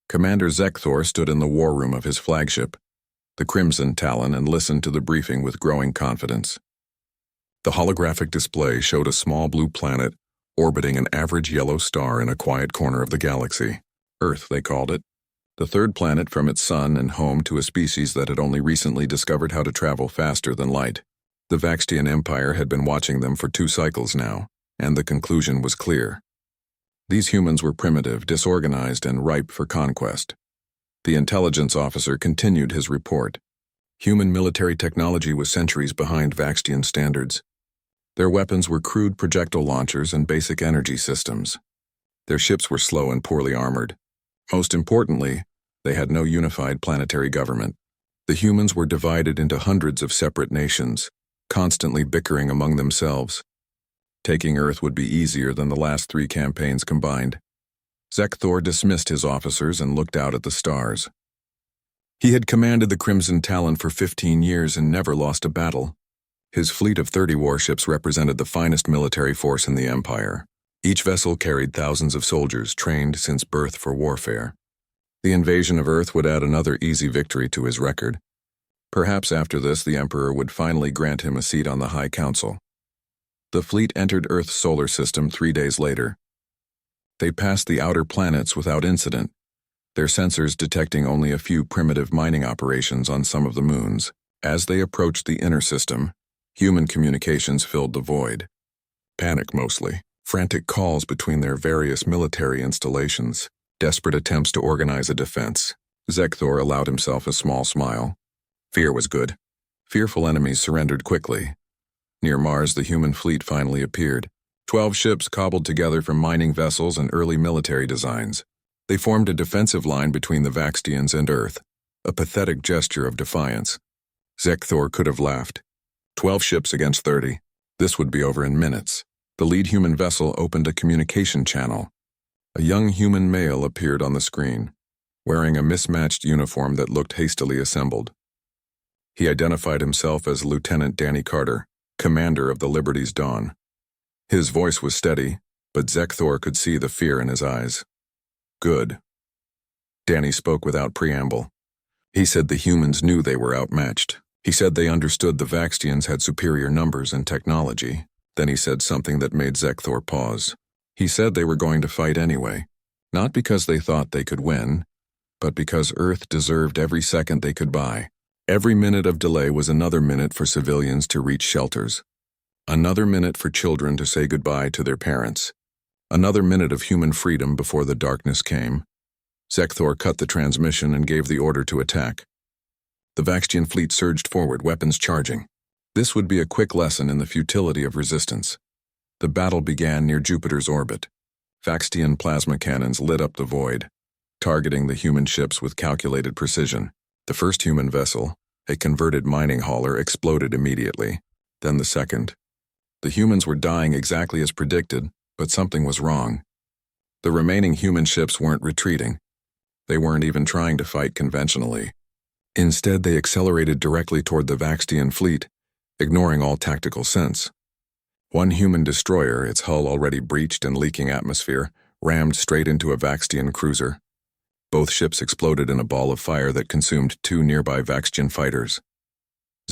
Commander Zekthor stood in the war room of his flagship, the Crimson Talon, and listened to the briefing with growing confidence. The holographic display showed a small blue planet orbiting an average yellow star in a quiet corner of the galaxy. Earth, they called it. The third planet from its sun and home to a species that had only recently discovered how to travel faster than light. The Vaxtian Empire had been watching them for 2 cycles now, and the conclusion was clear. These humans were primitive, disorganized, and ripe for conquest. The intelligence officer continued his report. Human military technology was centuries behind Vaxtian standards. Their weapons were crude projectile launchers and basic energy systems. Their ships were slow and poorly armored. Most importantly, they had no unified planetary government. The humans were divided into hundreds of separate nations, constantly bickering among themselves. Taking Earth would be easier than the last 3 campaigns combined. Zekthor dismissed his officers and looked out at the stars. He had commanded the Crimson Talon for 15 years and never lost a battle. His fleet of 30 warships represented the finest military force in the Empire. Each vessel carried thousands of soldiers trained since birth for warfare. The invasion of Earth would add another easy victory to his record. Perhaps after this, the Emperor would finally grant him a seat on the High Council. The fleet entered Earth's solar system 3 days later. They passed the outer planets without incident, their sensors detecting only a few primitive mining operations on some of the moons. As they approached the inner system, human communications filled the void. Panic mostly, frantic calls between their various military installations, desperate attempts to organize a defense. Zekthor allowed himself a small smile. Fear was good. Fearful enemies surrendered quickly. Near Mars, the human fleet finally appeared. 12 ships cobbled together from mining vessels and early military designs. They formed a defensive line between the Vaxtians and Earth, a pathetic gesture of defiance. Zekthor could have laughed. 12 ships against 30. This would be over in minutes. The lead human vessel opened a communication channel. A young human male appeared on the screen, wearing a mismatched uniform that looked hastily assembled. He identified himself as Lieutenant Danny Carter, commander of the Liberty's Dawn. His voice was steady, but Zekthor could see the fear in his eyes. Good. Danny spoke without preamble. He said the humans knew they were outmatched. He said they understood the Vaxtians had superior numbers and technology. Then he said something that made Zekthor pause. He said they were going to fight anyway, not because they thought they could win, but because Earth deserved every second they could buy. Every minute of delay was another minute for civilians to reach shelters. Another minute for children to say goodbye to their parents. Another minute of human freedom before the darkness came. Zekthor cut the transmission and gave the order to attack. The Vaxtian fleet surged forward, weapons charging. This would be a quick lesson in the futility of resistance. The battle began near Jupiter's orbit. Vaxtian plasma cannons lit up the void, targeting the human ships with calculated precision. The first human vessel, a converted mining hauler, exploded immediately. Then the second. The humans were dying exactly as predicted, but something was wrong. The remaining human ships weren't retreating. They weren't even trying to fight conventionally. Instead, they accelerated directly toward the Vaxtian fleet, ignoring all tactical sense. One human destroyer, its hull already breached and leaking atmosphere, rammed straight into a Vaxtian cruiser. Both ships exploded in a ball of fire that consumed 2 nearby Vaxtian fighters.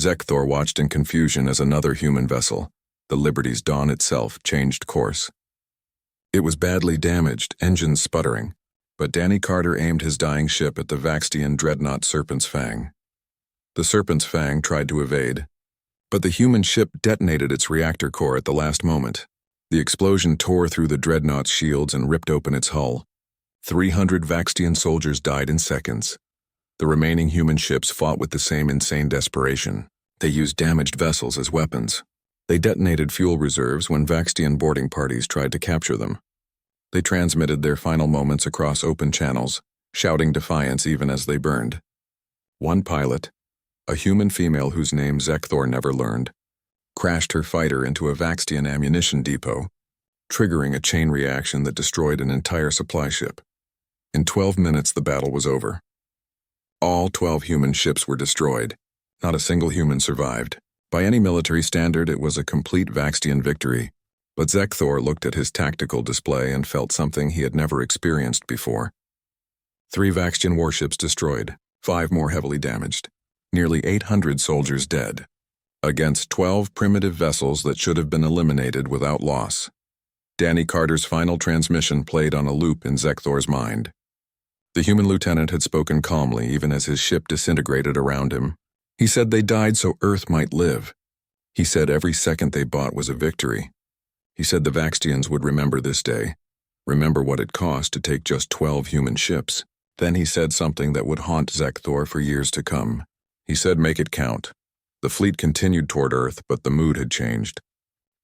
Zekthor watched in confusion as another human vessel, the Liberty's Dawn itself, changed course. It was badly damaged, engines sputtering, but Danny Carter aimed his dying ship at the Vaxtian dreadnought Serpent's Fang. The Serpent's Fang tried to evade, but the human ship detonated its reactor core at the last moment. The explosion tore through the dreadnought's shields and ripped open its hull. 300 Vaxtian soldiers died in seconds. The remaining human ships fought with the same insane desperation. They used damaged vessels as weapons. They detonated fuel reserves when Vaxtian boarding parties tried to capture them. They transmitted their final moments across open channels, shouting defiance even as they burned. One pilot, a human female whose name Zekthor never learned, crashed her fighter into a Vaxtian ammunition depot, triggering a chain reaction that destroyed an entire supply ship. In 12 minutes, the battle was over. All 12 human ships were destroyed. Not a single human survived. By any military standard, it was a complete Vaxtian victory, but Zekthor looked at his tactical display and felt something he had never experienced before. 3 Vaxtian warships destroyed, 5 more heavily damaged. Nearly 800 soldiers dead. Against 12 primitive vessels that should have been eliminated without loss. Danny Carter's final transmission played on a loop in Zekthor's mind. The human lieutenant had spoken calmly even as his ship disintegrated around him. He said they died so Earth might live. He said every second they bought was a victory. He said the Vaxtians would remember this day, remember what it cost to take just 12 human ships. Then he said something that would haunt Zekthor for years to come. He said, "Make it count." The fleet continued toward Earth, but the mood had changed.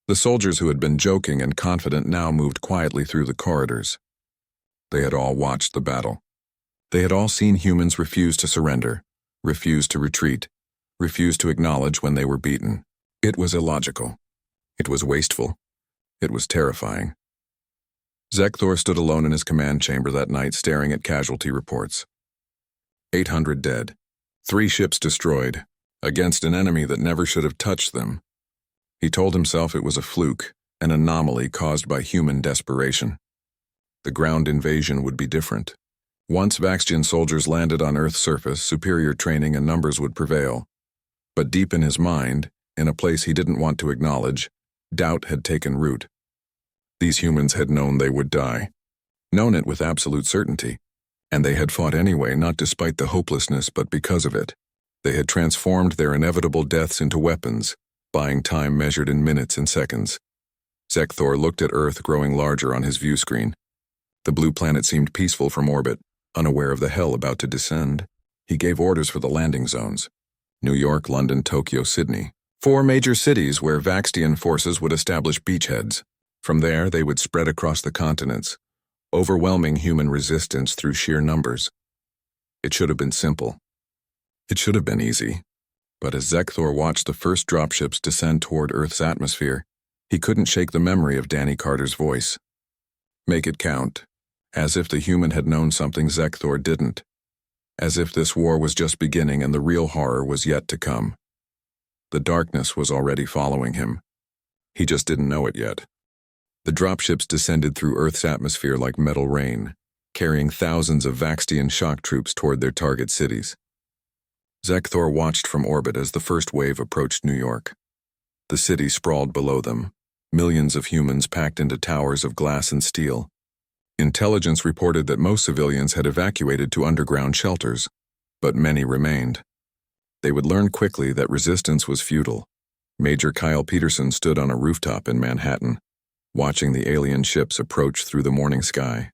The soldiers who had been joking and confident now moved quietly through the corridors. They had all watched the battle. They had all seen humans refuse to surrender, refuse to retreat, refuse to acknowledge when they were beaten. It was illogical. It was wasteful. It was terrifying. Zekthor stood alone in his command chamber that night staring at casualty reports. 800 dead. 3 ships destroyed, against an enemy that never should have touched them. He told himself it was a fluke, an anomaly caused by human desperation. The ground invasion would be different. Once Vaxtian soldiers landed on Earth's surface, superior training and numbers would prevail. But deep in his mind, in a place he didn't want to acknowledge, doubt had taken root. These humans had known they would die. Known it with absolute certainty. And they had fought anyway, not despite the hopelessness, but because of it. They had transformed their inevitable deaths into weapons, buying time measured in minutes and seconds. Zekthor looked at Earth growing larger on his view screen. The blue planet seemed peaceful from orbit, unaware of the hell about to descend. He gave orders for the landing zones. New York, London, Tokyo, Sydney. 4 major cities where Vaxtian forces would establish beachheads. From there, they would spread across the continents, overwhelming human resistance through sheer numbers. It should have been simple. It should have been easy. But as Zekthor watched the first dropships descend toward Earth's atmosphere, he couldn't shake the memory of Danny Carter's voice. Make it count. As if the human had known something Zekthor didn't. As if this war was just beginning and the real horror was yet to come. The darkness was already following him. He just didn't know it yet. The dropships descended through Earth's atmosphere like metal rain, carrying thousands of Vaxtian shock troops toward their target cities. Zekthor watched from orbit as the first wave approached New York. The city sprawled below them, millions of humans packed into towers of glass and steel. Intelligence reported that most civilians had evacuated to underground shelters, but many remained. They would learn quickly that resistance was futile. Major Kyle Peterson stood on a rooftop in Manhattan, watching the alien ships approach through the morning sky.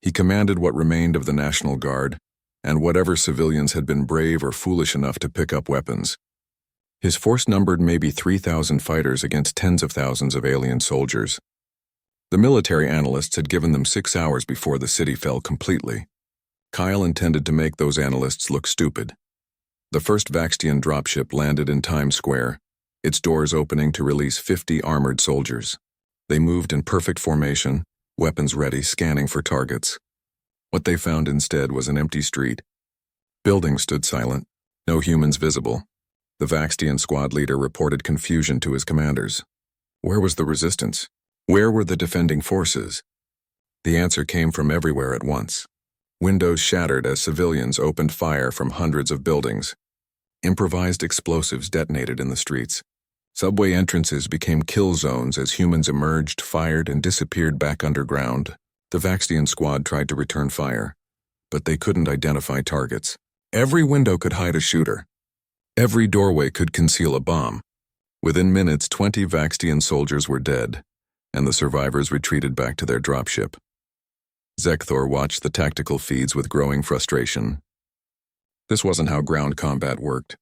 He commanded what remained of the National Guard, and whatever civilians had been brave or foolish enough to pick up weapons. His force numbered maybe 3,000 fighters against tens of thousands of alien soldiers. The military analysts had given them 6 hours before the city fell completely. Kyle intended to make those analysts look stupid. The first Vaxtian dropship landed in Times Square, its doors opening to release 50 armored soldiers. They moved in perfect formation, weapons ready, scanning for targets. What they found instead was an empty street. Buildings stood silent, no humans visible. The Vaxtian squad leader reported confusion to his commanders. Where was the resistance? Where were the defending forces? The answer came from everywhere at once. Windows shattered as civilians opened fire from hundreds of buildings. Improvised explosives detonated in the streets. Subway entrances became kill zones as humans emerged, fired, and disappeared back underground. The Vaxtian squad tried to return fire, but they couldn't identify targets. Every window could hide a shooter. Every doorway could conceal a bomb. Within minutes, 20 Vaxtian soldiers were dead, and the survivors retreated back to their dropship. Zekthor watched the tactical feeds with growing frustration. This wasn't how ground combat worked.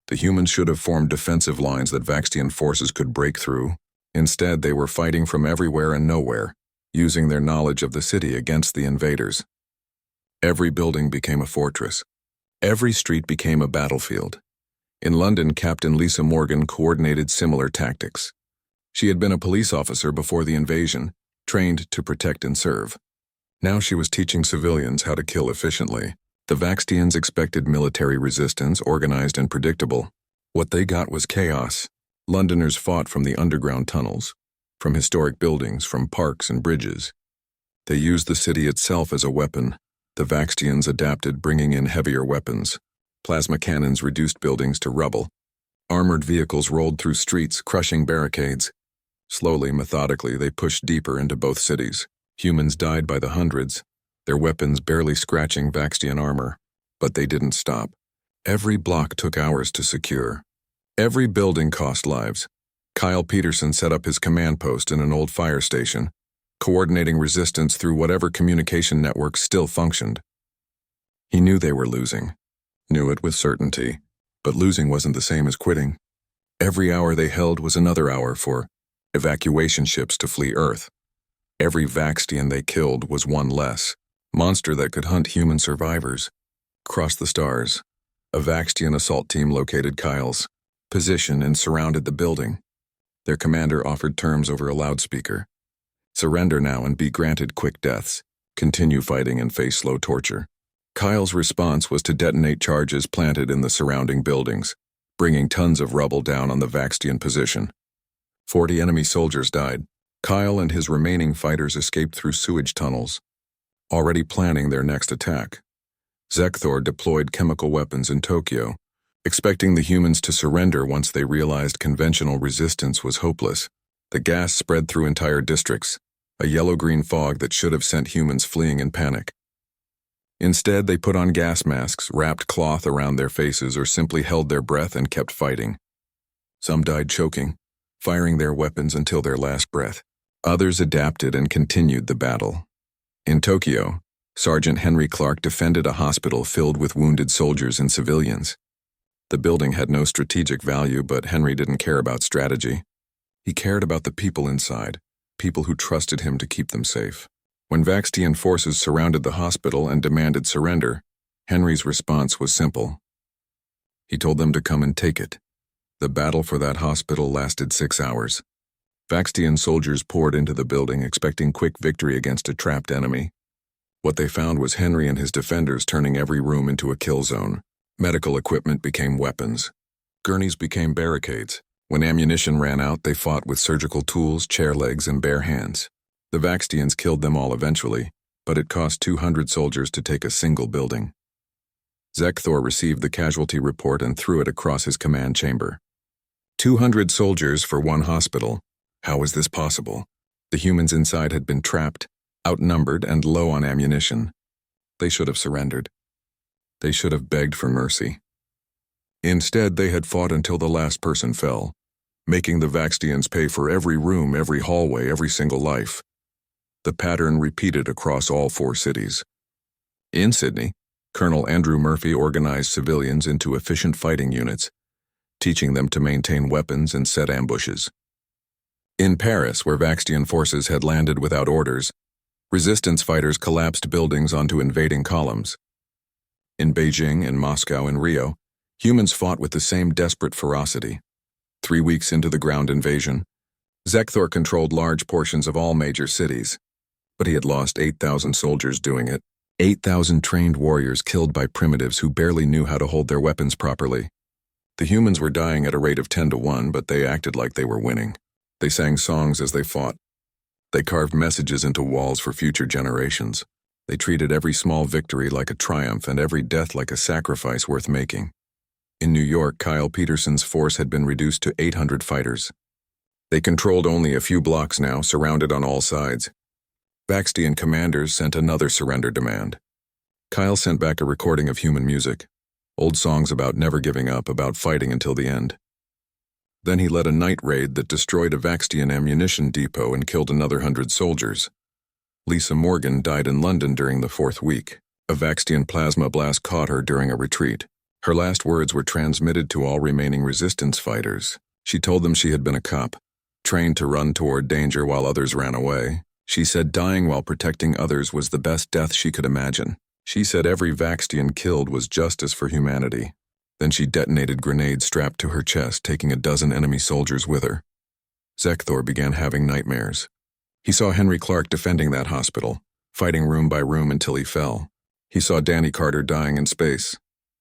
The humans should have formed defensive lines that Vaxtian forces could break through. Instead, they were fighting from everywhere and nowhere, using their knowledge of the city against the invaders. Every building became a fortress. Every street became a battlefield. In London, Captain Lisa Morgan coordinated similar tactics. She had been a police officer before the invasion, trained to protect and serve. Now she was teaching civilians how to kill efficiently. The Vaxtians expected military resistance, organized and predictable. What they got was chaos. Londoners fought from the underground tunnels, from historic buildings, from parks and bridges. They used the city itself as a weapon, The Vaxtians adapted, bringing in heavier weapons. Plasma cannons reduced buildings to rubble. Armored vehicles rolled through streets, crushing barricades. Slowly, methodically, they pushed deeper into both cities. Humans died by the hundreds, their weapons barely scratching Vaxtian armor. But they didn't stop. Every block took hours to secure. Every building cost lives. Kyle Peterson set up his command post in an old fire station, coordinating resistance through whatever communication networks still functioned. He knew they were losing. Knew it with certainty. But losing wasn't the same as quitting. Every hour they held was another hour for evacuation ships to flee Earth. Every Vaxtian they killed was one less, monster that could hunt human survivors. Across the stars, a Vaxtian assault team located Kyle's position and surrounded the building. Their commander offered terms over a loudspeaker. Surrender now and be granted quick deaths. Continue fighting and face slow torture. Kyle's response was to detonate charges planted in the surrounding buildings, bringing tons of rubble down on the Vaxtian position. 40 enemy soldiers died. Kyle and his remaining fighters escaped through sewage tunnels, already planning their next attack. Zekthor deployed chemical weapons in Tokyo, expecting the humans to surrender once they realized conventional resistance was hopeless. The gas spread through entire districts, a yellow-green fog that should have sent humans fleeing in panic. Instead, they put on gas masks, wrapped cloth around their faces, or simply held their breath and kept fighting. Some died choking, firing their weapons until their last breath. Others adapted and continued the battle. In Tokyo, Sergeant Henry Clark defended a hospital filled with wounded soldiers and civilians. The building had no strategic value, but Henry didn't care about strategy. He cared about the people inside, people who trusted him to keep them safe. When Vaxtian forces surrounded the hospital and demanded surrender, Henry's response was simple. He told them to come and take it. The battle for that hospital lasted 6 hours. Vaxtian soldiers poured into the building, expecting quick victory against a trapped enemy. What they found was Henry and his defenders turning every room into a kill zone. Medical equipment became weapons. Gurneys became barricades. When ammunition ran out, they fought with surgical tools, chair legs, and bare hands. The Vaxtians killed them all eventually, but it cost 200 soldiers to take a single building. Zekthor received the casualty report and threw it across his command chamber. 200 soldiers for one hospital. How was this possible? The humans inside had been trapped, outnumbered, and low on ammunition. They should have surrendered. They should have begged for mercy. Instead, they had fought until the last person fell, making the Vaxtians pay for every room, every hallway, every single life. The pattern repeated across all 4 cities. In Sydney, Colonel Andrew Murphy organized civilians into efficient fighting units, teaching them to maintain weapons and set ambushes. In Paris, where Vaxtian forces had landed without orders, resistance fighters collapsed buildings onto invading columns. In Beijing, in Moscow, and Rio, humans fought with the same desperate ferocity. 3 weeks into the ground invasion, Zekthor controlled large portions of all major cities, but he had lost 8,000 soldiers doing it. 8,000 trained warriors killed by primitives who barely knew how to hold their weapons properly. The humans were dying at a rate of 10 to 1, but they acted like they were winning. They sang songs as they fought. They carved messages into walls for future generations. They treated every small victory like a triumph and every death like a sacrifice worth making. In New York, Kyle Peterson's force had been reduced to 800 fighters. They controlled only a few blocks now, surrounded on all sides. Vaxtian commanders sent another surrender demand. Kyle sent back a recording of human music, old songs about never giving up, about fighting until the end. Then he led a night raid that destroyed a Vaxtian ammunition depot and killed another 100 soldiers. Lisa Morgan died in London during the 4th week. A Vaxtian plasma blast caught her during a retreat. Her last words were transmitted to all remaining resistance fighters. She told them she had been a cop, trained to run toward danger while others ran away. She said dying while protecting others was the best death she could imagine. She said every Vaxtian killed was justice for humanity. Then she detonated grenades strapped to her chest, taking a dozen enemy soldiers with her. Zekthor began having nightmares. He saw Henry Clark defending that hospital, fighting room by room until he fell. He saw Danny Carter dying in space.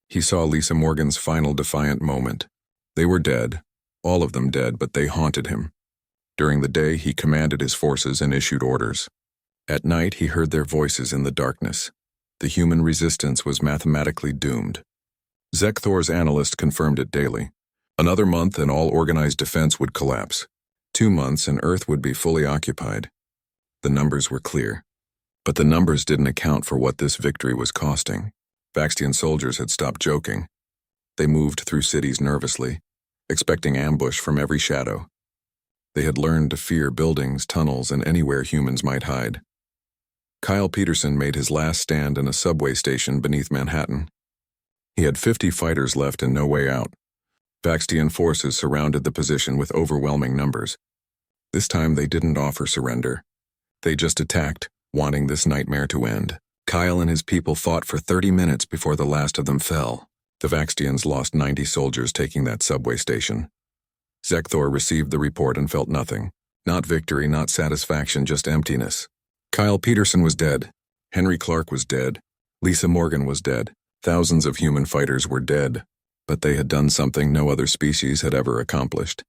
He saw Lisa Morgan's final defiant moment. They were dead, all of them dead, but they haunted him. During the day, he commanded his forces and issued orders. At night, he heard their voices in the darkness. The human resistance was mathematically doomed. Zekthor's analyst confirmed it daily. Another month and all organized defense would collapse. 2 months and Earth would be fully occupied. The numbers were clear. But the numbers didn't account for what this victory was costing. Vaxtian soldiers had stopped joking. They moved through cities nervously, expecting ambush from every shadow. They had learned to fear buildings, tunnels, and anywhere humans might hide. Kyle Peterson made his last stand in a subway station beneath Manhattan. He had 50 fighters left and no way out. Vaxtian forces surrounded the position with overwhelming numbers. This time they didn't offer surrender. They just attacked, wanting this nightmare to end. Kyle and his people fought for 30 minutes before the last of them fell. The Vaxtians lost 90 soldiers taking that subway station. Zekthor received the report and felt nothing. Not victory, not satisfaction, just emptiness. Kyle Peterson was dead. Henry Clark was dead. Lisa Morgan was dead. Thousands of human fighters were dead. But they had done something no other species had ever accomplished.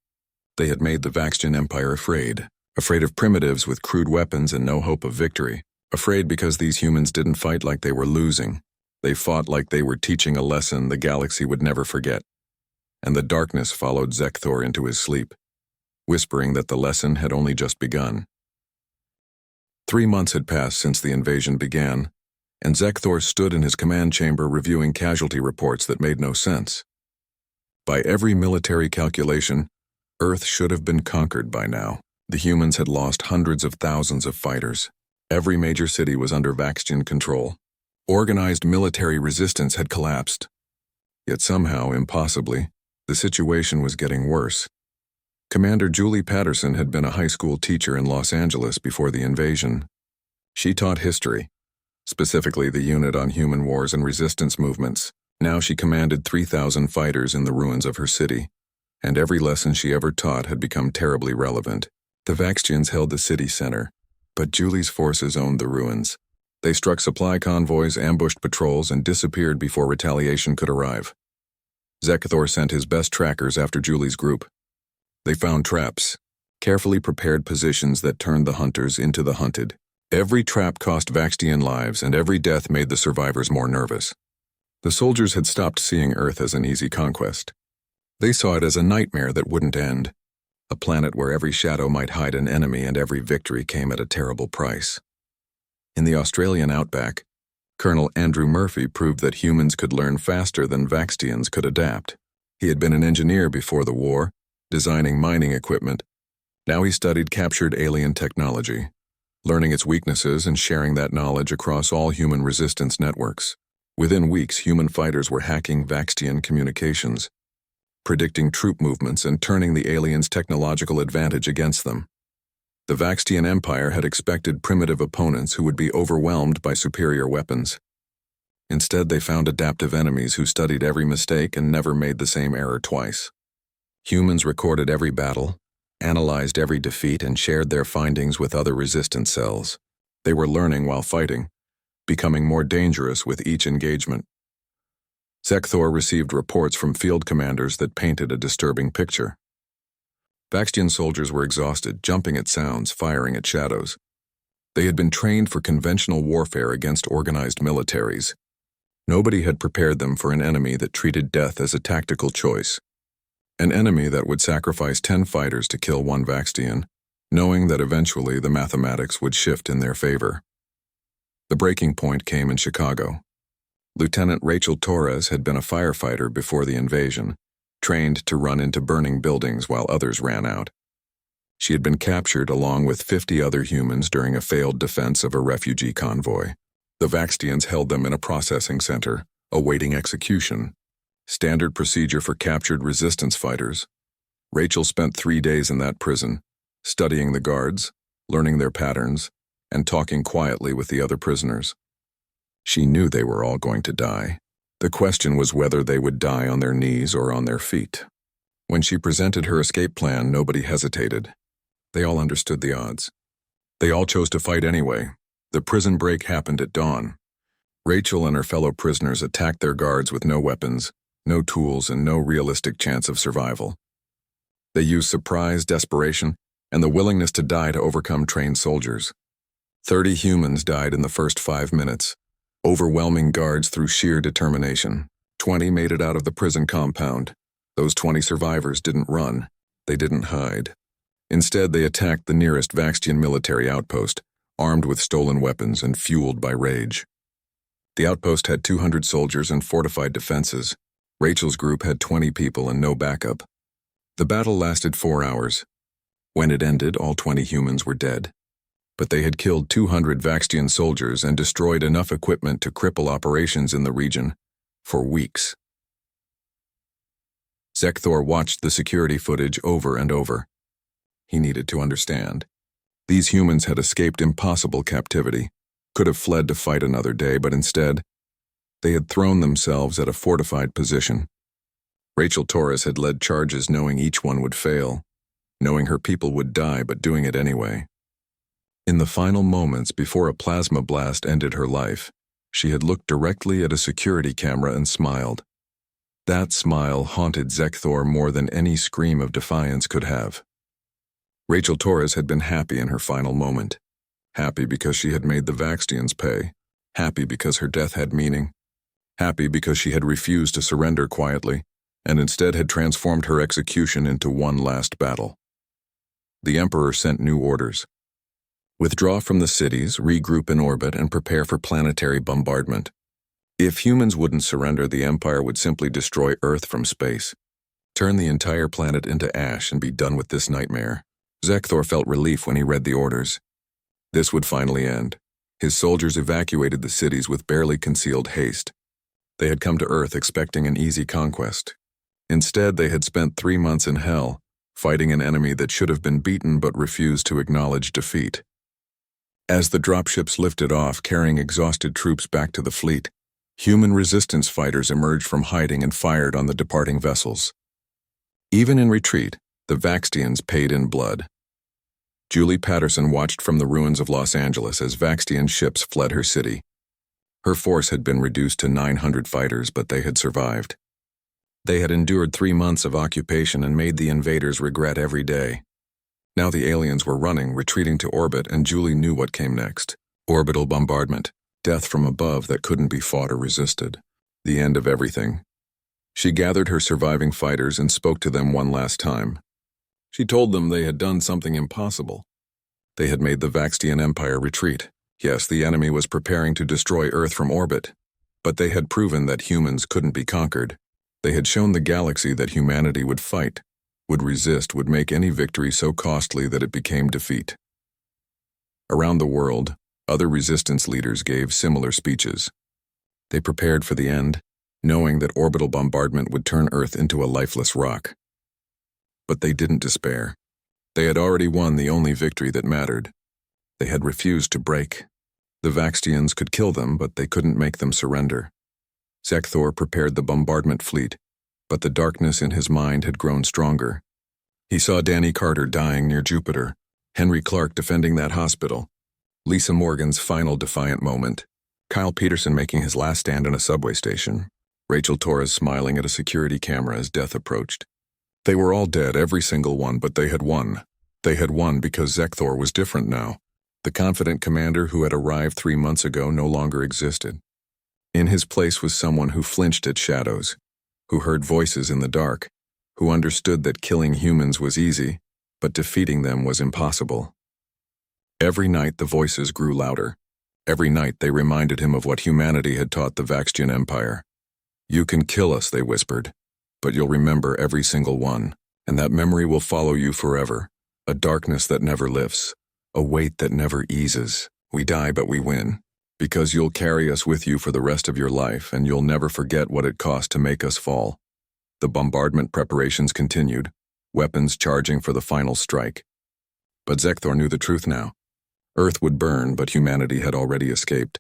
They had made the Vaxtian Empire afraid. Afraid of primitives with crude weapons and no hope of victory. Afraid because these humans didn't fight like they were losing. They fought like they were teaching a lesson the galaxy would never forget. And the darkness followed Zekthor into his sleep, whispering that the lesson had only just begun. 3 months had passed since the invasion began, and Zekthor stood in his command chamber reviewing casualty reports that made no sense. By every military calculation, Earth should have been conquered by now. The humans had lost hundreds of thousands of fighters. Every major city was under Vaxtian control. Organized military resistance had collapsed. Yet somehow, impossibly, the situation was getting worse. Commander Julie Patterson had been a high school teacher in Los Angeles before the invasion. She taught history, specifically the unit on human wars and resistance movements. Now she commanded 3,000 fighters in the ruins of her city, and every lesson she ever taught had become terribly relevant. The Vaxtians held the city center, but Julie's forces owned the ruins. They struck supply convoys, ambushed patrols, and disappeared before retaliation could arrive. Zekthor sent his best trackers after Julie's group. They found traps, carefully prepared positions that turned the hunters into the hunted. Every trap cost Vaxtian lives, and every death made the survivors more nervous. The soldiers had stopped seeing Earth as an easy conquest. They saw it as a nightmare that wouldn't end, a planet where every shadow might hide an enemy and every victory came at a terrible price. In the Australian outback, Colonel Andrew Murphy proved that humans could learn faster than Vaxtians could adapt. He had been an engineer before the war, designing mining equipment. Now he studied captured alien technology, learning its weaknesses and sharing that knowledge across all human resistance networks. Within weeks, human fighters were hacking Vaxtian communications, predicting troop movements and turning the aliens' technological advantage against them. The Vaxtian Empire had expected primitive opponents who would be overwhelmed by superior weapons. Instead, they found adaptive enemies who studied every mistake and never made the same error twice. Humans recorded every battle, analyzed every defeat, and shared their findings with other resistance cells. They were learning while fighting, becoming more dangerous with each engagement. Zekthor received reports from field commanders that painted a disturbing picture. Vaxtian soldiers were exhausted, jumping at sounds, firing at shadows. They had been trained for conventional warfare against organized militaries. Nobody had prepared them for an enemy that treated death as a tactical choice. An enemy that would sacrifice 10 fighters to kill one Vaxtian, knowing that eventually the mathematics would shift in their favor. The breaking point came in Chicago. Lieutenant Rachel Torres had been a firefighter before the invasion, trained to run into burning buildings while others ran out. She had been captured along with 50 other humans during a failed defense of a refugee convoy. The Vaxtians held them in a processing center, awaiting execution. Standard procedure for captured resistance fighters. Rachel spent 3 days in that prison, studying the guards, learning their patterns, and talking quietly with the other prisoners. She knew they were all going to die. The question was whether they would die on their knees or on their feet. When she presented her escape plan, nobody hesitated. They all understood the odds. They all chose to fight anyway. The prison break happened at dawn. Rachel and her fellow prisoners attacked their guards with no weapons, no tools, and no realistic chance of survival. They used surprise, desperation, and the willingness to die to overcome trained soldiers. 30 humans died in the first 5 minutes. overwhelming guards through sheer determination. 20 made it out of the prison compound. Those 20 survivors didn't run. They didn't hide. Instead, they attacked the nearest Vaxtian military outpost, armed with stolen weapons and fueled by rage. The outpost had 200 soldiers and fortified defenses. Rachel's group had 20 people and no backup. The battle lasted 4 hours. When it ended, all 20 humans were dead. But they had killed 200 Vaxtian soldiers and destroyed enough equipment to cripple operations in the region for weeks. Zekthor watched the security footage over and over. He needed to understand. These humans had escaped impossible captivity, could have fled to fight another day, but instead, they had thrown themselves at a fortified position. Rachel Torres had led charges knowing each one would fail, knowing her people would die, but doing it anyway. In the final moments before a plasma blast ended her life, she had looked directly at a security camera and smiled. That smile haunted Zekthor more than any scream of defiance could have. Rachel Torres had been happy in her final moment. Happy because she had made the Vaxtians pay. Happy because her death had meaning. Happy because she had refused to surrender quietly, and instead had transformed her execution into one last battle. The Emperor sent new orders. Withdraw from the cities, regroup in orbit, and prepare for planetary bombardment. If humans wouldn't surrender, the Empire would simply destroy Earth from space. Turn the entire planet into ash and be done with this nightmare. Zekthor felt relief when he read the orders. This would finally end. His soldiers evacuated the cities with barely concealed haste. They had come to Earth expecting an easy conquest. Instead, they had spent 3 months in hell, fighting an enemy that should have been beaten but refused to acknowledge defeat. As the dropships lifted off, carrying exhausted troops back to the fleet, human resistance fighters emerged from hiding and fired on the departing vessels. Even in retreat, the Vaxtians paid in blood. Julie Patterson watched from the ruins of Los Angeles as Vaxtian ships fled her city. Her force had been reduced to 900 fighters, but they had survived. They had endured 3 months of occupation and made the invaders regret every day. Now the aliens were running, retreating to orbit, and Julie knew what came next. Orbital bombardment, death from above that couldn't be fought or resisted. The end of everything. She gathered her surviving fighters and spoke to them one last time. She told them they had done something impossible. They had made the Vaxtian Empire retreat. Yes, the enemy was preparing to destroy Earth from orbit, but they had proven that humans couldn't be conquered. They had shown the galaxy that humanity would fight, would resist, would make any victory so costly that it became defeat. Around the world, other resistance leaders gave similar speeches. They prepared for the end, knowing that orbital bombardment would turn Earth into a lifeless rock. But they didn't despair. They had already won the only victory that mattered. They had refused to break. The Vaxtians could kill them, but they couldn't make them surrender. Zekthor prepared the bombardment fleet, but the darkness in his mind had grown stronger. He saw Danny Carter dying near Jupiter, Henry Clark defending that hospital, Lisa Morgan's final defiant moment, Kyle Peterson making his last stand in a subway station, Rachel Torres smiling at a security camera as death approached. They were all dead, every single one, but they had won. They had won because Zekthor was different now. The confident commander who had arrived 3 months ago no longer existed. In his place was someone who flinched at shadows, who heard voices in the dark, who understood that killing humans was easy, but defeating them was impossible. Every night the voices grew louder. Every night they reminded him of what humanity had taught the Vaxtian Empire. "You can kill us," they whispered, "but you'll remember every single one, and that memory will follow you forever. A darkness that never lifts, a weight that never eases. We die, but we win. Because you'll carry us with you for the rest of your life, and you'll never forget what it cost to make us fall." The bombardment preparations continued, weapons charging for the final strike. But Zekthor knew the truth now. Earth would burn, but humanity had already escaped.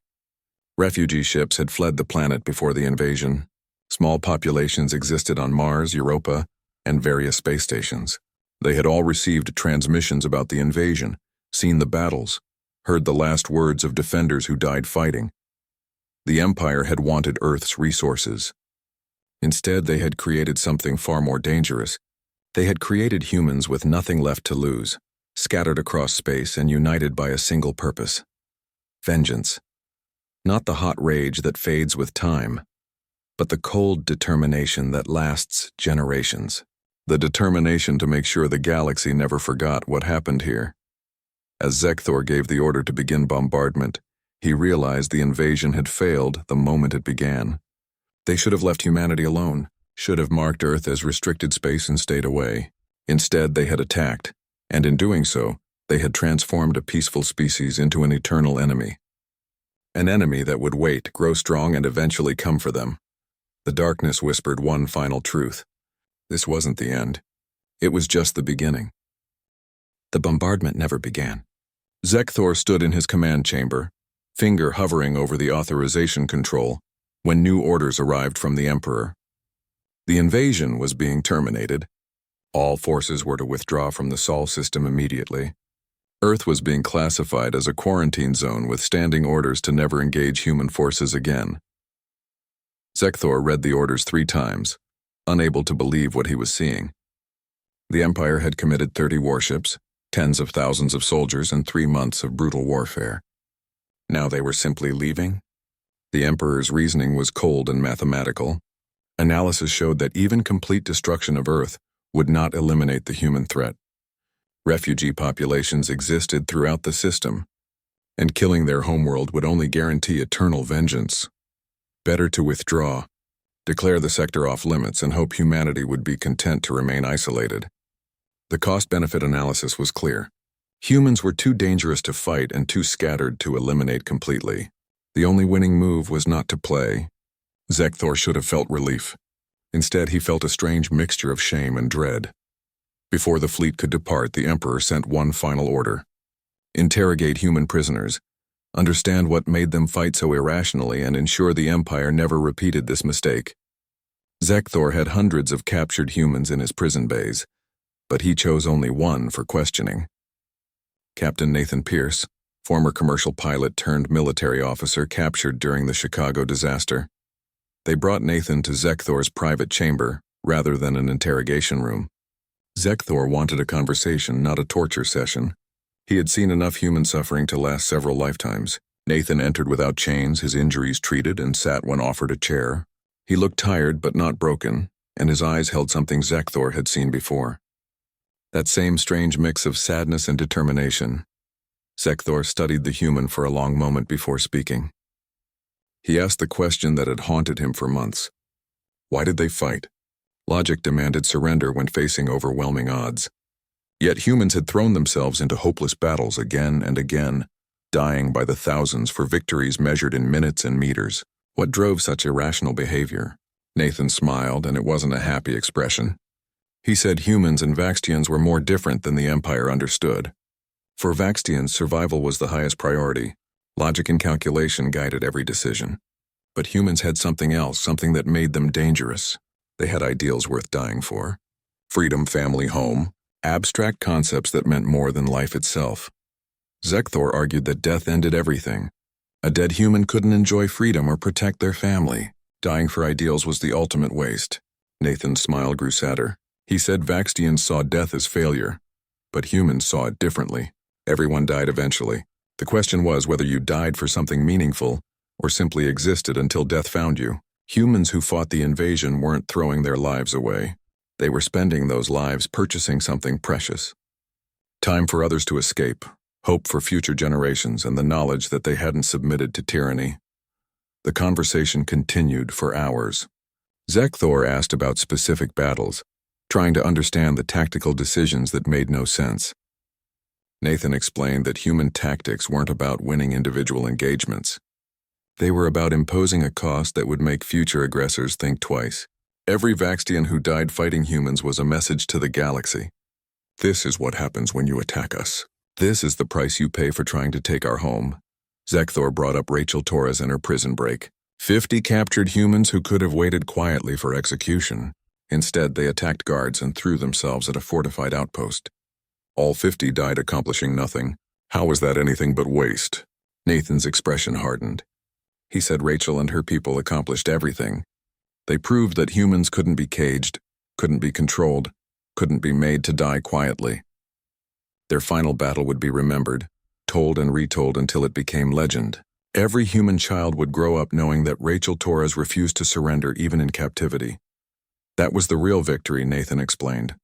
Refugee ships had fled the planet before the invasion. Small populations existed on Mars, Europa, and various space stations. They had all received transmissions about the invasion, seen the battles, heard the last words of defenders who died fighting. The Empire had wanted Earth's resources. Instead, they had created something far more dangerous. They had created humans with nothing left to lose, scattered across space and united by a single purpose: vengeance. Not the hot rage that fades with time, but the cold determination that lasts generations. The determination to make sure the galaxy never forgot what happened here. As Zekthor gave the order to begin bombardment, he realized the invasion had failed the moment it began. They should have left humanity alone, should have marked Earth as restricted space and stayed away. Instead, they had attacked, and in doing so, they had transformed a peaceful species into an eternal enemy. An enemy that would wait, grow strong, and eventually come for them. The darkness whispered one final truth. This wasn't the end. It was just the beginning. The bombardment never began. Zekthor stood in his command chamber, finger hovering over the authorization control, when new orders arrived from the Emperor. The invasion was being terminated. All forces were to withdraw from the Sol system immediately. Earth was being classified as a quarantine zone with standing orders to never engage human forces again. Zekthor read the orders 3 times, unable to believe what he was seeing. The Empire had committed 30 warships, tens of thousands of soldiers, and 3 months of brutal warfare. Now they were simply leaving? The Emperor's reasoning was cold and mathematical. Analysis showed that even complete destruction of Earth would not eliminate the human threat. Refugee populations existed throughout the system, and killing their homeworld would only guarantee eternal vengeance. Better to withdraw, declare the sector off limits, and hope humanity would be content to remain isolated. The cost-benefit analysis was clear. Humans were too dangerous to fight and too scattered to eliminate completely. The only winning move was not to play. Zekthor should have felt relief. Instead, he felt a strange mixture of shame and dread. Before the fleet could depart, the Emperor sent one final order. Interrogate human prisoners, understand what made them fight so irrationally, and ensure the Empire never repeated this mistake. Zekthor had hundreds of captured humans in his prison bays, but he chose only one for questioning. Captain Nathan Pierce, former commercial pilot turned military officer captured during the Chicago disaster. They brought Nathan to Zekthor's private chamber rather than an interrogation room. Zekthor wanted a conversation, not a torture session. He had seen enough human suffering to last several lifetimes. Nathan entered without chains, his injuries treated, and sat when offered a chair. He looked tired but not broken, and his eyes held something Zekthor had seen before. That same strange mix of sadness and determination. Zekthor studied the human for a long moment before speaking. He asked the question that had haunted him for months. Why did they fight? Logic demanded surrender when facing overwhelming odds. Yet humans had thrown themselves into hopeless battles again and again, dying by the thousands for victories measured in minutes and meters. What drove such irrational behavior? Nathan smiled, and it wasn't a happy expression. He said humans and Vaxtians were more different than the Empire understood. For Vaxtians, survival was the highest priority. Logic and calculation guided every decision. But humans had something else, something that made them dangerous. They had ideals worth dying for. Freedom, family, home. Abstract concepts that meant more than life itself. Zekthor argued that death ended everything. A dead human couldn't enjoy freedom or protect their family. Dying for ideals was the ultimate waste. Nathan's smile grew sadder. He said Vaxtians saw death as failure, but humans saw it differently. Everyone died eventually. The question was whether you died for something meaningful or simply existed until death found you. Humans who fought the invasion weren't throwing their lives away. They were spending those lives purchasing something precious. Time for others to escape, hope for future generations, and the knowledge that they hadn't submitted to tyranny. The conversation continued for hours. Zekthor asked about specific battles, trying to understand the tactical decisions that made no sense. Nathan explained that human tactics weren't about winning individual engagements. They were about imposing a cost that would make future aggressors think twice. Every Vaxtian who died fighting humans was a message to the galaxy. This is what happens when you attack us. This is the price you pay for trying to take our home. Zekthor brought up Rachel Torres and her prison break. 50 captured humans who could have waited quietly for execution. Instead, they attacked guards and threw themselves at a fortified outpost. All 50 died accomplishing nothing. How was that anything but waste? Nathan's expression hardened. He said Rachel and her people accomplished everything. They proved that humans couldn't be caged, couldn't be controlled, couldn't be made to die quietly. Their final battle would be remembered, told and retold until it became legend. Every human child would grow up knowing that Rachel Torres refused to surrender even in captivity. That was the real victory, Nathan explained.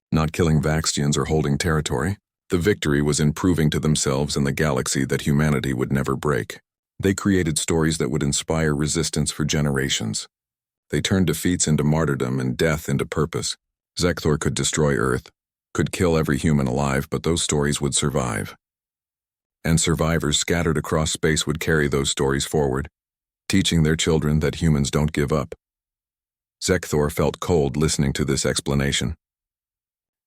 Not killing Vaxtians or holding territory. The victory was in proving to themselves and the galaxy that humanity would never break. They created stories that would inspire resistance for generations. They turned defeats into martyrdom and death into purpose. Zekthor could destroy Earth, could kill every human alive, but those stories would survive. And survivors scattered across space would carry those stories forward, teaching their children that humans don't give up. Zekthor felt cold listening to this explanation.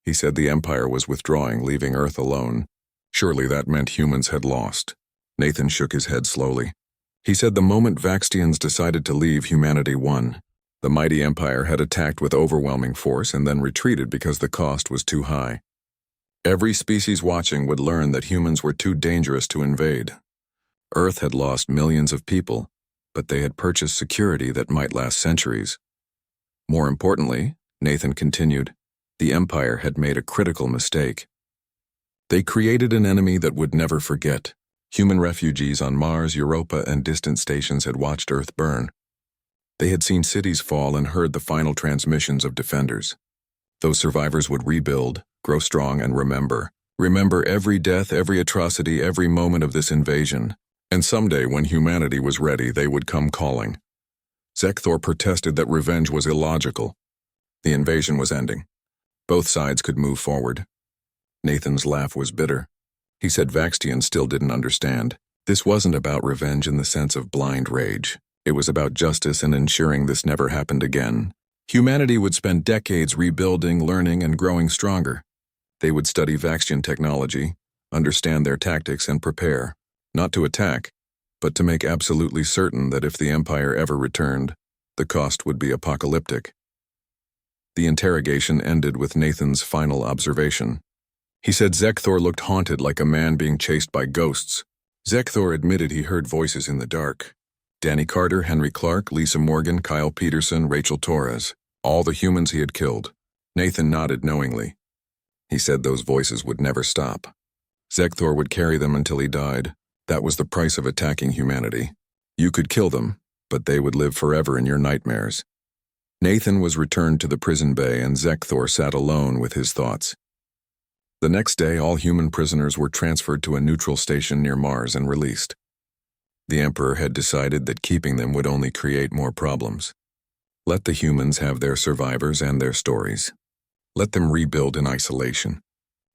He said the Empire was withdrawing, leaving Earth alone. Surely that meant humans had lost. Nathan shook his head slowly. He said the moment Vaxtians decided to leave, humanity won. The mighty Empire had attacked with overwhelming force and then retreated because the cost was too high. Every species watching would learn that humans were too dangerous to invade. Earth had lost millions of people, but they had purchased security that might last centuries. More importantly, Nathan continued, the Empire had made a critical mistake. They created an enemy that would never forget. Human refugees on Mars, Europa, and distant stations had watched Earth burn. They had seen cities fall and heard the final transmissions of defenders. Those survivors would rebuild, grow strong, and remember every death, every atrocity, every moment of this invasion. And someday, when humanity was ready, they would come calling. Zekthor protested that revenge was illogical. The invasion was ending. Both sides could move forward. Nathan's laugh was bitter. He said Vaxtian still didn't understand. This wasn't about revenge in the sense of blind rage. It was about justice and ensuring this never happened again. Humanity would spend decades rebuilding, learning, and growing stronger. They would study Vaxtian technology, understand their tactics, and prepare, not to attack, but to make absolutely certain that if the Empire ever returned, the cost would be apocalyptic. The interrogation ended with Nathan's final observation. He said Zekthor looked haunted, like a man being chased by ghosts. Zekthor admitted he heard voices in the dark. Danny Carter, Henry Clark, Lisa Morgan, Kyle Peterson, Rachel Torres, all the humans he had killed. Nathan nodded knowingly. He said those voices would never stop. Zekthor would carry them until he died. That was the price of attacking humanity. You could kill them, but they would live forever in your nightmares. Nathan was returned to the prison bay and Zekthor sat alone with his thoughts. The next day, all human prisoners were transferred to a neutral station near Mars and released. The Emperor had decided that keeping them would only create more problems. Let the humans have their survivors and their stories. Let them rebuild in isolation.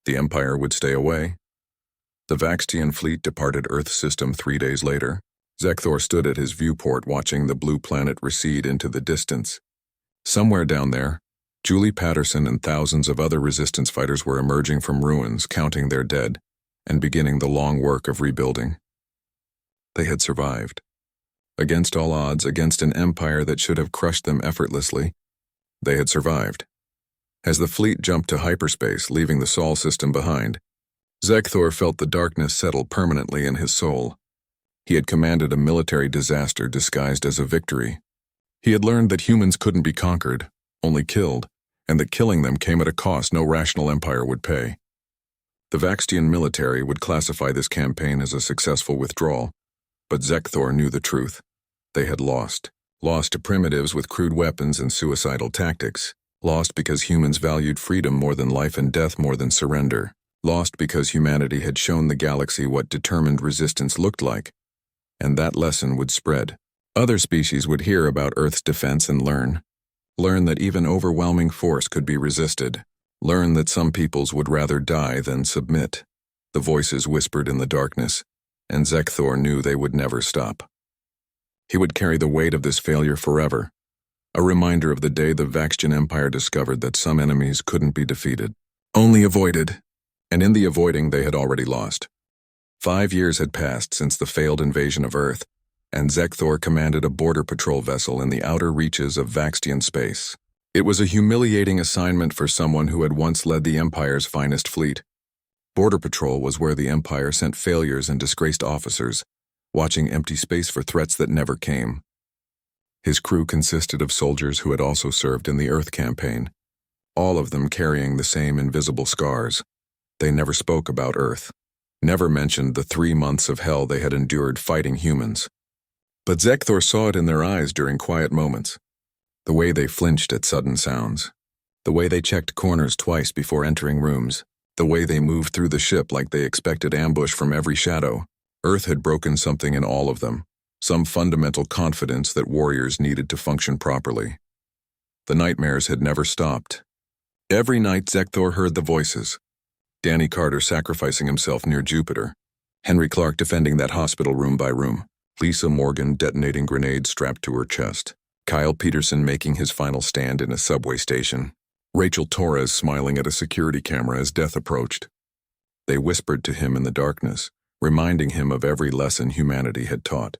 The Empire would stay away. The Vaxtian fleet departed Earth system 3 days later. Zekthor stood at his viewport watching the blue planet recede into the distance. Somewhere down there, Julie Patterson and thousands of other resistance fighters were emerging from ruins, counting their dead, and beginning the long work of rebuilding. They had survived. Against all odds, against an empire that should have crushed them effortlessly, they had survived. As the fleet jumped to hyperspace, leaving the Sol system behind, Zekthor felt the darkness settle permanently in his soul. He had commanded a military disaster disguised as a victory. He had learned that humans couldn't be conquered, only killed, and that killing them came at a cost no rational empire would pay. The Vaxtian military would classify this campaign as a successful withdrawal, but Zekthor knew the truth. They had lost to primitives with crude weapons and suicidal tactics, lost because humans valued freedom more than life and death more than surrender, lost because humanity had shown the galaxy what determined resistance looked like, and that lesson would spread. Other species would hear about Earth's defense and learn that even overwhelming force could be resisted, learn that some peoples would rather die than submit. The voices whispered in the darkness, and Zekthor knew they would never stop. He would carry the weight of this failure forever, a reminder of the day the Vaxtian Empire discovered that some enemies couldn't be defeated, only avoided, and in the avoiding they had already lost. 5 years had passed since the failed invasion of Earth, and Zekthor commanded a border patrol vessel in the outer reaches of Vaxtian space. It was a humiliating assignment for someone who had once led the Empire's finest fleet. Border Patrol was where the Empire sent failures and disgraced officers, watching empty space for threats that never came. His crew consisted of soldiers who had also served in the Earth campaign, all of them carrying the same invisible scars. They never spoke about Earth. never mentioned the 3 months of hell they had endured fighting humans. But Zekthor saw it in their eyes during quiet moments. The way they flinched at sudden sounds. The way they checked corners twice before entering rooms. The way they moved through the ship like they expected ambush from every shadow. Earth had broken something in all of them. Some fundamental confidence that warriors needed to function properly. The nightmares had never stopped. Every night Zekthor heard the voices. Danny Carter sacrificing himself near Jupiter. Henry Clark defending that hospital room by room. Lisa Morgan detonating grenades strapped to her chest. Kyle Peterson making his final stand in a subway station. Rachel Torres smiling at a security camera as death approached. They whispered to him in the darkness, reminding him of every lesson humanity had taught.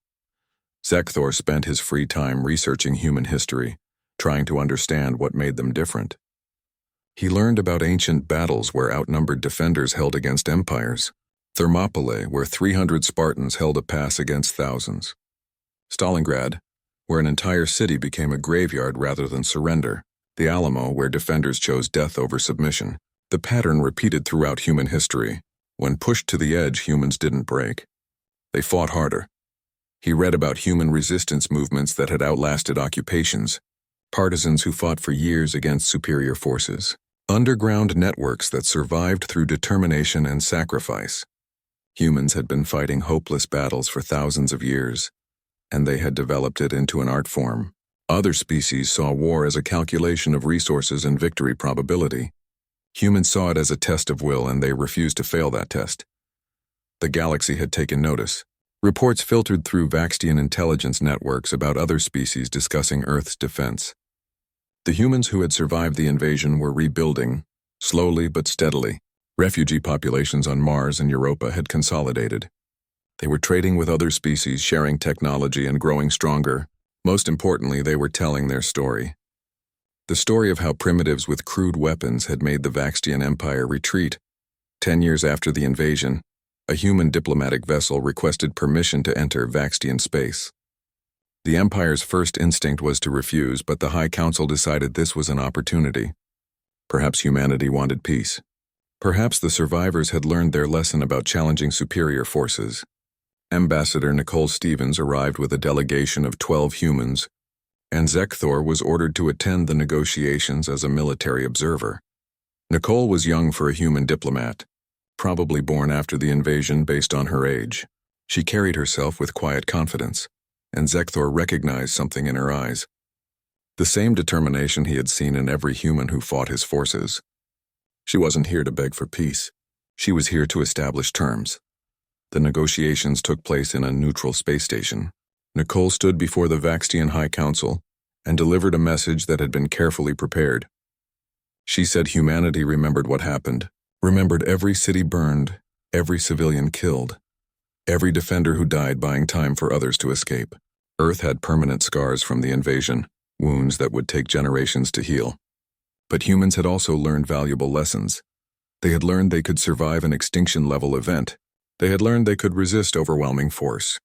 Zekthor spent his free time researching human history, trying to understand what made them different. He learned about ancient battles where outnumbered defenders held against empires. Thermopylae, where 300 Spartans held a pass against thousands. Stalingrad, where an entire city became a graveyard rather than surrender. The Alamo, where defenders chose death over submission. The pattern repeated throughout human history. When pushed to the edge, humans didn't break. They fought harder. He read about human resistance movements that had outlasted occupations. Partisans who fought for years against superior forces. Underground networks that survived through determination and sacrifice. Humans had been fighting hopeless battles for thousands of years, and they had developed it into an art form. Other species saw war as a calculation of resources and victory probability. Humans saw it as a test of will, and they refused to fail that test. The galaxy had taken notice. Reports filtered through Vaxtian intelligence networks about other species discussing Earth's defense. The humans who had survived the invasion were rebuilding, slowly but steadily. Refugee populations on Mars and Europa had consolidated. They were trading with other species, sharing technology and growing stronger. Most importantly, they were telling their story. The story of how primitives with crude weapons had made the Vaxtian Empire retreat. 10 years after the invasion, a human diplomatic vessel requested permission to enter Vaxtian space. The Empire's first instinct was to refuse, but the High Council decided this was an opportunity. Perhaps humanity wanted peace. Perhaps the survivors had learned their lesson about challenging superior forces. Ambassador Nicole Stevens arrived with a delegation of 12 humans, and Zekthor was ordered to attend the negotiations as a military observer. Nicole was young for a human diplomat, probably born after the invasion based on her age. She carried herself with quiet confidence, and Zekthor recognized something in her eyes. The same determination he had seen in every human who fought his forces. She wasn't here to beg for peace. She was here to establish terms. The negotiations took place in a neutral space station. Nicole stood before the Vaxtian High Council and delivered a message that had been carefully prepared. She said humanity remembered what happened, remembered every city burned, every civilian killed, every defender who died buying time for others to escape. Earth had permanent scars from the invasion, wounds that would take generations to heal. But humans had also learned valuable lessons. They had learned they could survive an extinction-level event. They had learned they could resist overwhelming force.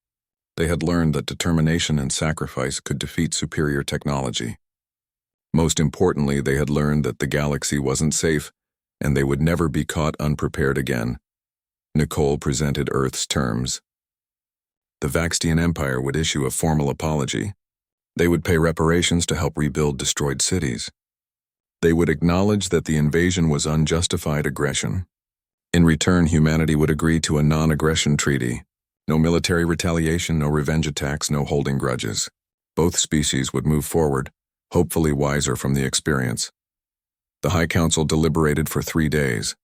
They had learned that determination and sacrifice could defeat superior technology. Most importantly, they had learned that the galaxy wasn't safe, and they would never be caught unprepared again. Nicole presented Earth's terms. The Vaxtian Empire would issue a formal apology. They would pay reparations to help rebuild destroyed cities. They would acknowledge that the invasion was unjustified aggression. In return, humanity would agree to a non-aggression treaty. No military retaliation, no revenge attacks, no holding grudges. Both species would move forward, hopefully wiser from the experience. The High Council deliberated for 3 days.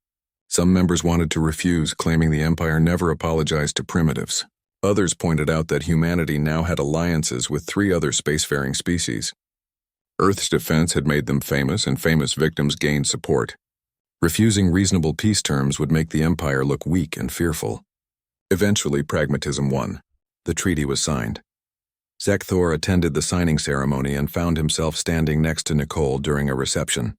Some members wanted to refuse, claiming the Empire never apologized to primitives. Others pointed out that humanity now had alliances with 3 other spacefaring species. Earth's defense had made them famous, and famous victims gained support. Refusing reasonable peace terms would make the Empire look weak and fearful. Eventually, pragmatism won. The treaty was signed. Zekthor attended the signing ceremony and found himself standing next to Nicole during a reception.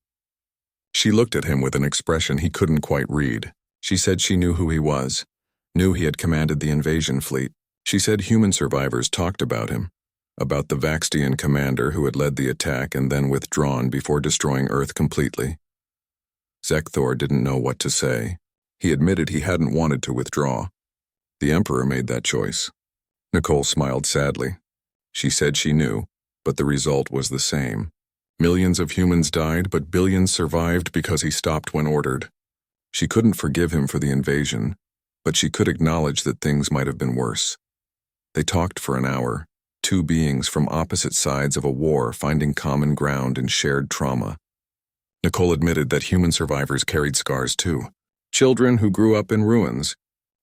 She looked at him with an expression he couldn't quite read. She said she knew who he was, knew he had commanded the invasion fleet. She said human survivors talked about him, about the Vaxtian commander who had led the attack and then withdrawn before destroying Earth completely. Zekthor didn't know what to say. He admitted he hadn't wanted to withdraw. The Emperor made that choice. Nicole smiled sadly. She said she knew, but the result was the same. Millions of humans died, but billions survived because he stopped when ordered. She couldn't forgive him for the invasion, but she could acknowledge that things might have been worse. They talked for an hour, two beings from opposite sides of a war finding common ground in shared trauma. Nicole admitted that human survivors carried scars too. Children who grew up in ruins,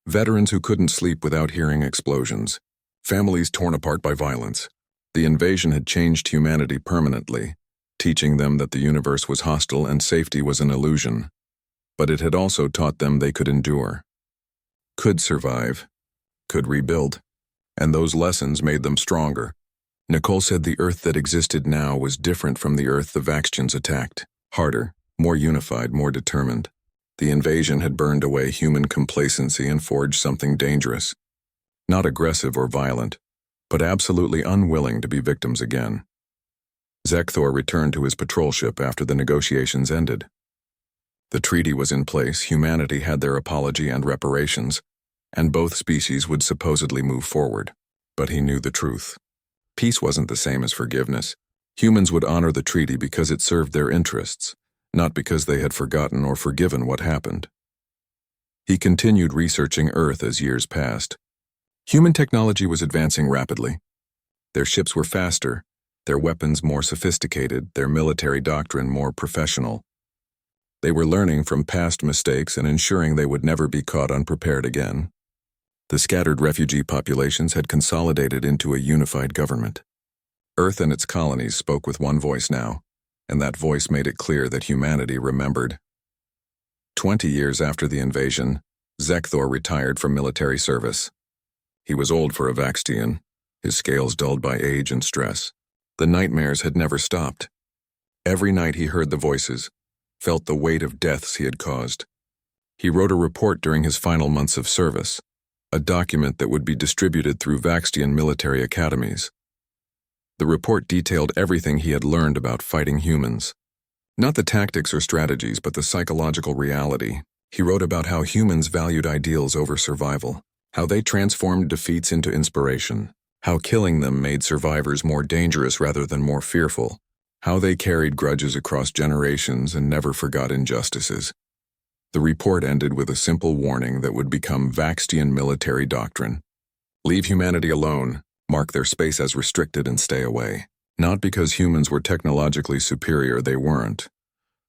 veterans who couldn't sleep without hearing explosions, families torn apart by violence. The invasion had changed humanity permanently, teaching them that the universe was hostile and safety was an illusion. But it had also taught them they could endure, could survive, could rebuild, and those lessons made them stronger. Nicole said the Earth that existed now was different from the Earth the Vaxtians attacked, harder, more unified, more determined. The invasion had burned away human complacency and forged something dangerous, not aggressive or violent, but absolutely unwilling to be victims again. Zekthor returned to his patrol ship after the negotiations ended. The treaty was in place, humanity had their apology and reparations, and both species would supposedly move forward. But he knew the truth. Peace wasn't the same as forgiveness. Humans would honor the treaty because it served their interests, not because they had forgotten or forgiven what happened. He continued researching Earth as years passed. Human technology was advancing rapidly. Their ships were faster, their weapons more sophisticated, their military doctrine more professional. They were learning from past mistakes and ensuring they would never be caught unprepared again. The scattered refugee populations had consolidated into a unified government. Earth and its colonies spoke with one voice now, and that voice made it clear that humanity remembered. 20 years after the invasion, Zekthor retired from military service. He was old for a Vaxtian, his scales dulled by age and stress. The nightmares had never stopped. Every night he heard the voices, felt the weight of deaths he had caused. He wrote a report during his final months of service, a document that would be distributed through Vaxtian military academies. The report detailed everything he had learned about fighting humans. Not the tactics or strategies, but the psychological reality. He wrote about how humans valued ideals over survival, how they transformed defeats into inspiration, how killing them made survivors more dangerous rather than more fearful, how they carried grudges across generations and never forgot injustices. The report ended with a simple warning that would become Vaxtian military doctrine. Leave humanity alone, mark their space as restricted and stay away. Not because humans were technologically superior, they weren't,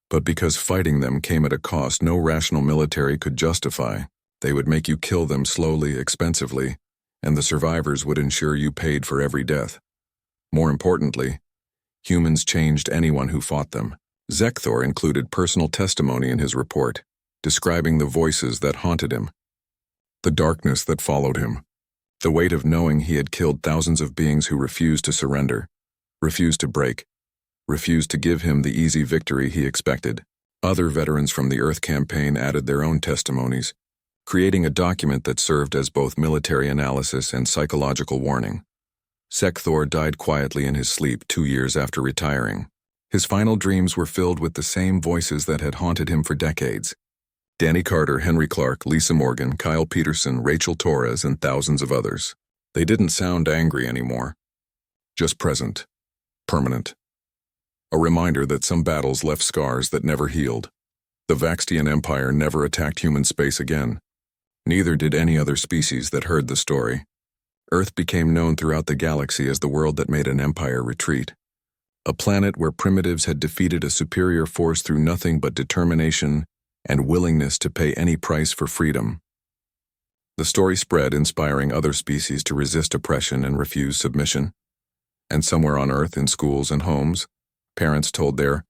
but because fighting them came at a cost no rational military could justify. They would make you kill them slowly, expensively, and the survivors would ensure you paid for every death. More importantly, humans changed anyone who fought them. Zekthor included personal testimony in his report, describing the voices that haunted him, the darkness that followed him, the weight of knowing he had killed thousands of beings who refused to surrender, refused to break, refused to give him the easy victory he expected. Other veterans from the Earth campaign added their own testimonies, creating a document that served as both military analysis and psychological warning. Zekthor died quietly in his sleep 2 years after retiring. His final dreams were filled with the same voices that had haunted him for decades. Danny Carter, Henry Clark, Lisa Morgan, Kyle Peterson, Rachel Torres, and thousands of others. They didn't sound angry anymore. Just present. Permanent. A reminder that some battles left scars that never healed. The Vaxtian Empire never attacked human space again. Neither did any other species that heard the story. Earth became known throughout the galaxy as the world that made an empire retreat. A planet where primitives had defeated a superior force through nothing but determination and willingness to pay any price for freedom. The story spread, inspiring other species to resist oppression and refuse submission. And somewhere on Earth, in schools and homes, parents told their